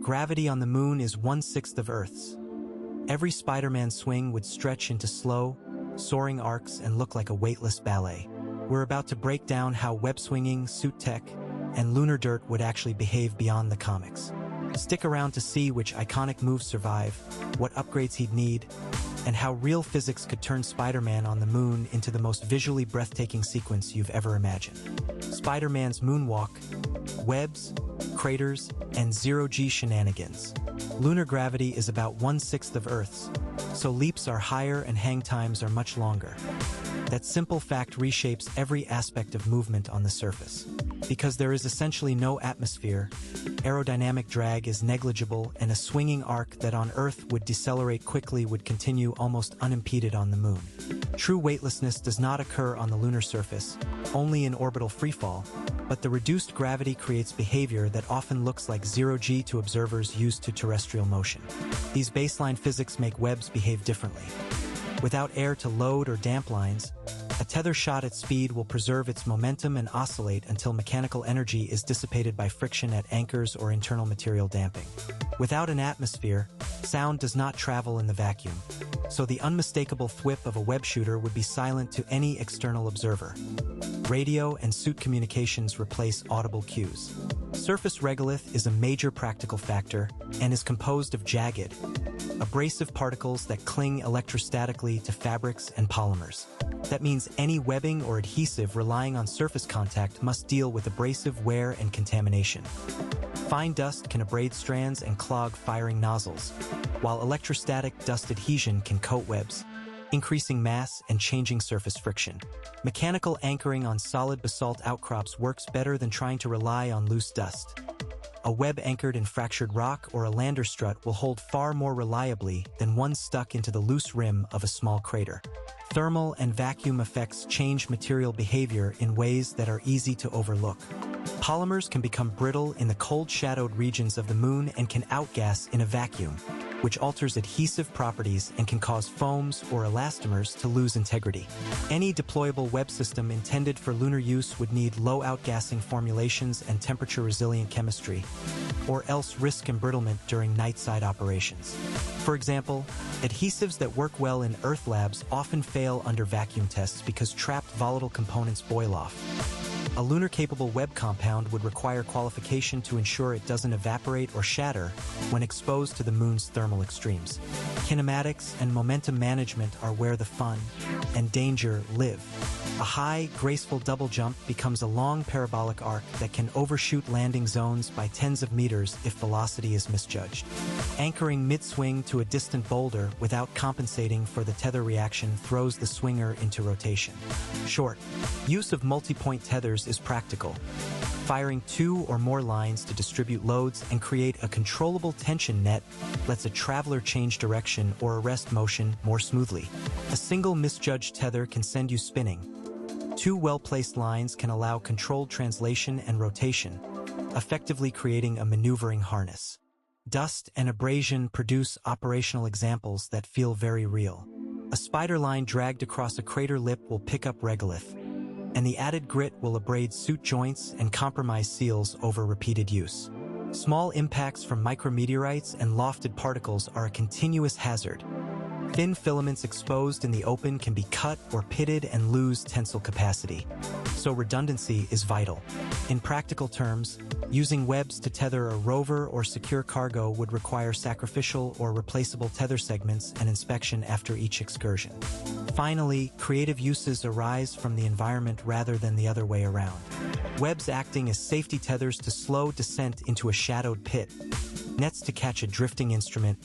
Gravity on the moon is 1/6 of Earth's. Every Spider-Man swing would stretch into slow, soaring arcs and look like a weightless ballet. We're about to break down how web-swinging, suit tech, and lunar dirt would actually behave beyond the comics. Stick around to see which iconic moves survive, what upgrades he'd need, and how real physics could turn Spider-Man on the moon into the most visually breathtaking sequence you've ever imagined. Spider-Man's moonwalk, webs, craters, and zero-G shenanigans. Lunar gravity is about 1/6 of Earth's, so leaps are higher and hang times are much longer. That simple fact reshapes every aspect of movement on the surface. Because there is essentially no atmosphere, aerodynamic drag is negligible, and a swinging arc that on Earth would decelerate quickly would continue almost unimpeded on the moon. True weightlessness does not occur on the lunar surface, only in orbital freefall, but the reduced gravity creates behavior that often looks like zero-G to observers used to terrestrial motion. These baseline physics make webs behave differently. Without air to load or damp lines, a tether shot at speed will preserve its momentum and oscillate until mechanical energy is dissipated by friction at anchors or internal material damping. Without an atmosphere, sound does not travel in the vacuum, so the unmistakable thwip of a web shooter would be silent to any external observer. Radio and suit communications replace audible cues. Surface regolith is a major practical factor and is composed of jagged, abrasive particles that cling electrostatically to fabrics and polymers. That means any webbing or adhesive relying on surface contact must deal with abrasive wear and contamination. Fine dust can abrade strands and clog firing nozzles, while electrostatic dust adhesion can coat webs, increasing mass and changing surface friction. Mechanical anchoring on solid basalt outcrops works better than trying to rely on loose dust. A web anchored in fractured rock or a lander strut will hold far more reliably than one stuck into the loose rim of a small crater. Thermal and vacuum effects change material behavior in ways that are easy to overlook. Polymers can become brittle in the cold shadowed regions of the moon and can outgas in a vacuum, which alters adhesive properties and can cause foams or elastomers to lose integrity. Any deployable web system intended for lunar use would need low outgassing formulations and temperature-resilient chemistry, or else risk embrittlement during night-side operations. For example, adhesives that work well in Earth labs often fail under vacuum tests because trapped volatile components boil off. A lunar-capable web compound would require qualification to ensure it doesn't evaporate or shatter when exposed to the moon's thermal extremes. Kinematics and momentum management are where the fun and danger live. A high, graceful double jump becomes a long parabolic arc that can overshoot landing zones by tens of meters if velocity is misjudged. Anchoring mid-swing to a distant boulder without compensating for the tether reaction throws the swinger into rotation. Short, use of multi-point tethers is practical. Firing 2 or more lines to distribute loads and create a controllable tension net lets a traveler change direction or arrest motion more smoothly. A single misjudged tether can send you spinning. 2 well-placed lines can allow controlled translation and rotation, effectively creating a maneuvering harness. Dust and abrasion produce operational examples that feel very real. A spider line dragged across a crater lip will pick up regolith, and the added grit will abrade suit joints and compromise seals over repeated use. Small impacts from micrometeorites and lofted particles are a continuous hazard. Thin filaments exposed in the open can be cut or pitted and lose tensile capacity, so redundancy is vital. In practical terms, using webs to tether a rover or secure cargo would require sacrificial or replaceable tether segments and inspection after each excursion. Finally, creative uses arise from the environment rather than the other way around. Webs acting as safety tethers to slow descent into a shadowed pit, nets to catch a drifting instrument,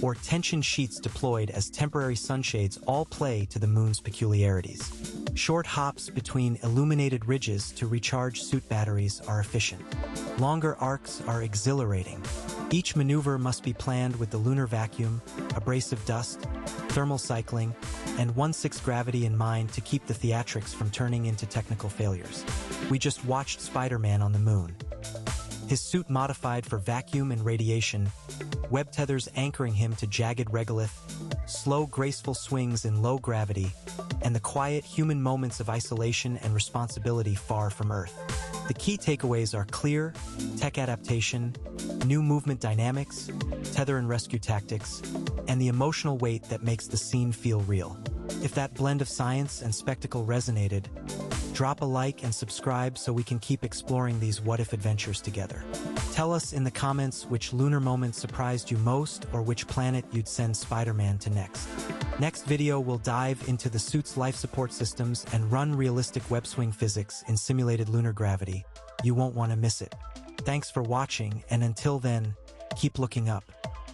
or tension sheets deployed as temporary sunshades all play to the moon's peculiarities. Short hops between illuminated ridges to recharge suit batteries are efficient. Longer arcs are exhilarating. Each maneuver must be planned with the lunar vacuum, abrasive dust, thermal cycling, and 1/6 gravity in mind to keep the theatrics from turning into technical failures. We just watched Spider-Man on the moon. His suit modified for vacuum and radiation, web tethers anchoring him to jagged regolith, slow graceful swings in low gravity, and the quiet human moments of isolation and responsibility far from Earth. The key takeaways are clear, tech adaptation, new movement dynamics, tether and rescue tactics, and the emotional weight that makes the scene feel real. If that blend of science and spectacle resonated, drop a like and subscribe so we can keep exploring these what-if adventures together. Tell us in the comments which lunar moment surprised you most or which planet you'd send Spider-Man to next. Next video, we'll dive into the suit's life support systems and run realistic web-swing physics in simulated lunar gravity. You won't want to miss it. Thanks for watching, and until then, keep looking up.